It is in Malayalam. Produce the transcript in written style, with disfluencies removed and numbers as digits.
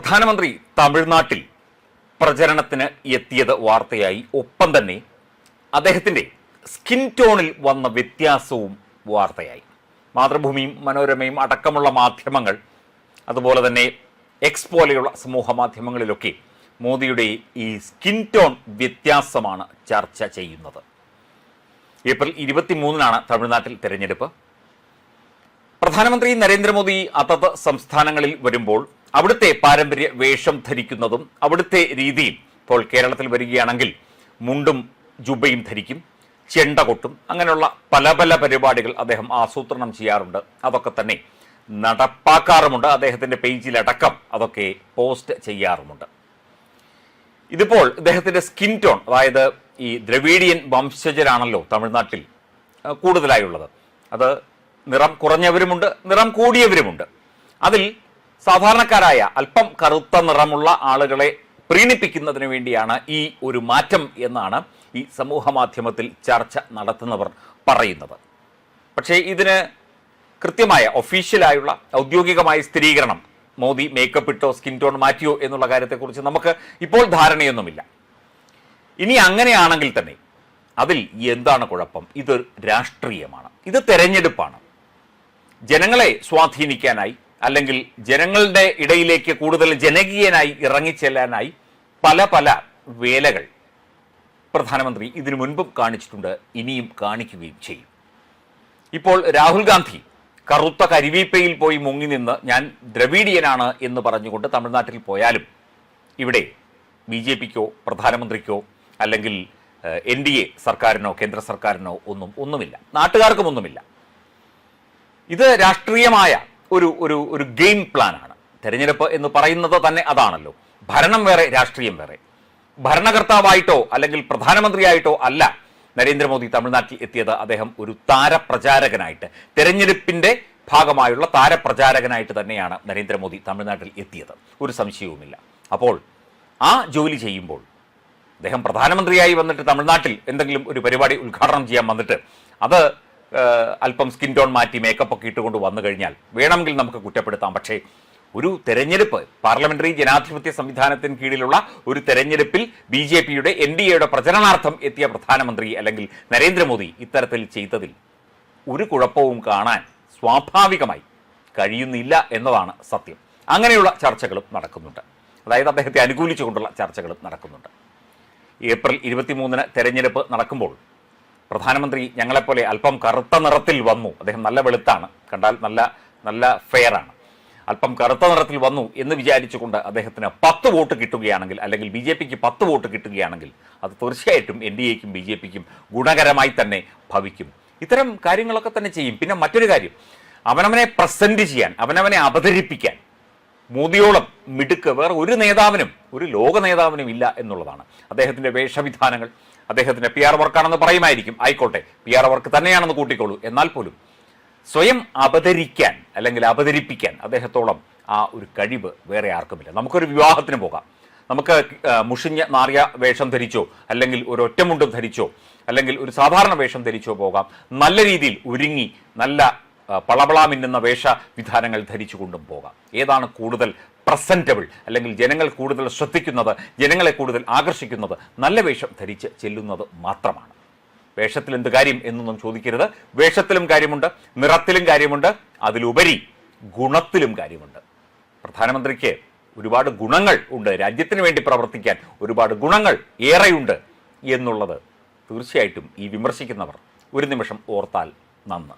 പ്രധാനമന്ത്രി തമിഴ്നാട്ടിൽ പ്രചരണത്തിന് എത്തിയത് വാർത്തയായി. ഒപ്പം തന്നെ അദ്ദേഹത്തിൻ്റെ സ്കിൻ ടോണിൽ വന്ന വ്യത്യാസവും വാർത്തയായി. മാതൃഭൂമിയും മനോരമയും അടക്കമുള്ള മാധ്യമങ്ങൾ, അതുപോലെ തന്നെ എക്സ് പോലെയുള്ള സമൂഹ മാധ്യമങ്ങളിലൊക്കെ മോദിയുടെ ഈ സ്കിൻ ടോൺ വ്യത്യാസമാണ് ചർച്ച ചെയ്യുന്നത്. ഏപ്രിൽ 23-നാണ് തമിഴ്നാട്ടിൽ തെരഞ്ഞെടുപ്പ്. പ്രധാനമന്ത്രി നരേന്ദ്രമോദി അതത് സംസ്ഥാനങ്ങളിൽ വരുമ്പോൾ അവിടുത്തെ പാരമ്പര്യ വേഷം ധരിക്കുന്നതും അവിടുത്തെ രീതിയിൽ, ഇപ്പോൾ കേരളത്തിൽ വരികയാണെങ്കിൽ മുണ്ടും ജുബയും ധരിക്കും, ചെണ്ട കൊട്ടും, അങ്ങനെയുള്ള പല പല പരിപാടികൾ അദ്ദേഹം ആസൂത്രണം ചെയ്യാറുണ്ട്. അതൊക്കെ തന്നെ നടപ്പാക്കാറുമുണ്ട്. അദ്ദേഹത്തിൻ്റെ പേജിലടക്കം അതൊക്കെ പോസ്റ്റ് ചെയ്യാറുമുണ്ട്. ഇതിപ്പോൾ ഇദ്ദേഹത്തിൻ്റെ സ്കിൻ ടോൺ, അതായത് ഈ ദ്രവീഡിയൻ വംശജരാണല്ലോ തമിഴ്നാട്ടിൽ കൂടുതലായുള്ളത്. അത് നിറം കുറഞ്ഞവരുമുണ്ട്, നിറം കൂടിയവരുമുണ്ട്. അതിൽ സാധാരണക്കാരായ അല്പം കറുത്ത നിറമുള്ള ആളുകളെ പ്രീണിപ്പിക്കുന്നതിന് വേണ്ടിയാണ് ഈ ഒരു മാറ്റം എന്നാണ് ഈ സമൂഹ മാധ്യമത്തിൽ ചർച്ച നടത്തുന്നവർ പറയുന്നത്. പക്ഷേ ഇതിന് കൃത്യമായ ഒഫീഷ്യലായുള്ള ഔദ്യോഗികമായ സ്ഥിരീകരണം, മോദി മേക്കപ്പ് ഇട്ടോ സ്കിൻ ടോൺ മാറ്റിയോ എന്നുള്ള കാര്യത്തെക്കുറിച്ച് നമുക്ക് ഇപ്പോൾ ധാരണയൊന്നുമില്ല. ഇനി അങ്ങനെയാണെങ്കിൽ തന്നെ അതിൽ എന്താണ് കുഴപ്പം? ഇത് രാഷ്ട്രീയമാണ്, ഇത് തെരഞ്ഞെടുപ്പാണ്. ജനങ്ങളെ സ്വാധീനിക്കാനായി, അല്ലെങ്കിൽ ജനങ്ങളുടെ ഇടയിലേക്ക് കൂടുതൽ ജനകീയനായി ഇറങ്ങിച്ചെല്ലാനായി പല പല വേലകൾ പ്രധാനമന്ത്രി ഇതിനു മുൻപും കാണിച്ചിട്ടുണ്ട്, ഇനിയും കാണിക്കുകയും ചെയ്യും. ഇപ്പോൾ രാഹുൽ ഗാന്ധി കറുത്ത കരിവീപ്പയിൽ പോയി മുങ്ങി നിന്ന് ഞാൻ ദ്രവീഡിയനാണ് എന്ന് പറഞ്ഞുകൊണ്ട് തമിഴ്നാട്ടിൽ പോയാലും ഇവിടെ BJPക്കോ പ്രധാനമന്ത്രിക്കോ അല്ലെങ്കിൽ NDA സർക്കാരിനോ കേന്ദ്ര സർക്കാരിനോ ഒന്നുമില്ല, നാട്ടുകാർക്കും ഒന്നുമില്ല. ഇത് രാഷ്ട്രീയമായ ഒരു ഗെയിം പ്ലാനാണ്. തെരഞ്ഞെടുപ്പ് എന്ന് പറയുന്നത് തന്നെ അതാണല്ലോ. ഭരണം വേറെ, രാഷ്ട്രീയം വേറെ. ഭരണകർത്താവായിട്ടോ അല്ലെങ്കിൽ പ്രധാനമന്ത്രിയായിട്ടോ അല്ല നരേന്ദ്രമോദി തമിഴ്നാട്ടിൽ എത്തിയത്. അദ്ദേഹം ഒരു താരപ്രചാരകനായിട്ട്, തെരഞ്ഞെടുപ്പിൻ്റെ ഭാഗമായുള്ള താരപ്രചാരകനായിട്ട് തന്നെയാണ് നരേന്ദ്രമോദി തമിഴ്നാട്ടിൽ എത്തിയത്, ഒരു സംശയവുമില്ല. അപ്പോൾ ആ ജോലി ചെയ്യുമ്പോൾ അദ്ദേഹം പ്രധാനമന്ത്രിയായി വന്നിട്ട് തമിഴ്നാട്ടിൽ എന്തെങ്കിലും ഒരു പരിപാടി ഉദ്ഘാടനം ചെയ്യാൻ വന്നിട്ട് അത് അല്പം സ്കിൻ ടോൺ മാറ്റി മേക്കപ്പ് ഒക്കെ ഇട്ടുകൊണ്ട് വന്നു കഴിഞ്ഞാൽ വേണമെങ്കിൽ നമുക്ക് കുറ്റപ്പെടുത്താം. പക്ഷേ ഒരു തെരഞ്ഞെടുപ്പ്, പാർലമെന്ററി ജനാധിപത്യ സംവിധാനത്തിന് കീഴിലുള്ള ഒരു തെരഞ്ഞെടുപ്പിൽ BJPയുടെ NDAയുടെ പ്രചരണാർത്ഥം എത്തിയ പ്രധാനമന്ത്രി അല്ലെങ്കിൽ നരേന്ദ്രമോദി ഇത്തരത്തിൽ ചെയ്തതിൽ ഒരു കുഴപ്പവും കാണാൻ സ്വാഭാവികമായി കഴിയുന്നില്ല എന്നതാണ് സത്യം. അങ്ങനെയുള്ള ചർച്ചകളും നടക്കുന്നുണ്ട്, അതായത് അദ്ദേഹത്തെ അനുകൂലിച്ചുകൊണ്ടുള്ള ചർച്ചകളും നടക്കുന്നുണ്ട്. ഏപ്രിൽ 23-ന് തെരഞ്ഞെടുപ്പ് നടക്കുമ്പോൾ പ്രധാനമന്ത്രി ഞങ്ങളെപ്പോലെ അല്പം കറുത്ത നിറത്തിൽ വന്നു, അദ്ദേഹം നല്ല വെളുത്താണ്, കണ്ടാൽ നല്ല ഫെയറാണ്, അല്പം കറുത്ത നിറത്തിൽ വന്നു എന്ന് വിചാരിച്ചുകൊണ്ട് അദ്ദേഹത്തിന് 10 വോട്ട് കിട്ടുകയാണെങ്കിൽ, അല്ലെങ്കിൽ BJPക്ക് 10 വോട്ട് കിട്ടുകയാണെങ്കിൽ അത് തീർച്ചയായിട്ടും NDAക്കും BJPക്കും ഗുണകരമായി തന്നെ ഭവിക്കും. ഇത്തരം കാര്യങ്ങളൊക്കെ തന്നെ ചെയ്യും. പിന്നെ മറ്റൊരു കാര്യം, അവനവനെ പ്രസന്റ് ചെയ്യാൻ, അവനവനെ അവതരിപ്പിക്കാൻ മോദിയോളം മിടുക്ക് വേറെ ഒരു നേതാവിനും, ഒരു ലോക നേതാവിനും ഇല്ല എന്നുള്ളതാണ്. അദ്ദേഹത്തിൻ്റെ വേഷവിധാനങ്ങൾ, അദ്ദേഹത്തിൻ്റെ PR വർക്കാണെന്ന് പറയുമായിരിക്കും, ആയിക്കോട്ടെ, PR വർക്ക് തന്നെയാണെന്ന് കൂട്ടിക്കോളൂ. എന്നാൽ പോലും സ്വയം അവതരിക്കാൻ അല്ലെങ്കിൽ അവതരിപ്പിക്കാൻ അദ്ദേഹത്തോളം ആ ഒരു കഴിവ് വേറെ ആർക്കുമില്ല. നമുക്കൊരു വിവാഹത്തിന് പോകാം, നമുക്ക് മുഷിഞ്ഞ നാറിയ വേഷം ധരിച്ചോ അല്ലെങ്കിൽ ഒരു ഒറ്റമുണ്ടും ധരിച്ചോ അല്ലെങ്കിൽ ഒരു സാധാരണ വേഷം ധരിച്ചോ പോകാം. നല്ല രീതിയിൽ ഒരുങ്ങി നല്ല പളപള മിന്നുന്ന വേഷവിധാനങ്ങൾ ധരിച്ചുകൊണ്ടും പോകാം. ഏതാണ് കൂടുതൽ പ്രസന്റബിൾ, അല്ലെങ്കിൽ ജനങ്ങൾ കൂടുതൽ ശ്രദ്ധിക്കുന്നത്, ജനങ്ങളെ കൂടുതൽ ആകർഷിക്കുന്നത് നല്ല വേഷം ധരിച്ച് ചെല്ലുന്നത് മാത്രമാണ്. വേഷത്തിൽ എന്ത് കാര്യം എന്നൊന്നും ചോദിക്കരുത്. വേഷത്തിലും കാര്യമുണ്ട്, നിറത്തിലും കാര്യമുണ്ട്, അതിലുപരി ഗുണത്തിലും കാര്യമുണ്ട്. പ്രധാനമന്ത്രിക്ക് ഒരുപാട് ഗുണങ്ങൾ ഉണ്ട്, രാജ്യത്തിന് വേണ്ടി പ്രവർത്തിക്കാൻ ഒരുപാട് ഗുണങ്ങൾ ഏറെയുണ്ട് എന്നുള്ളത് തീർച്ചയായിട്ടും ഈ വിമർശിക്കുന്നവർ ഒരു നിമിഷം ഓർത്താൽ നന്ന്.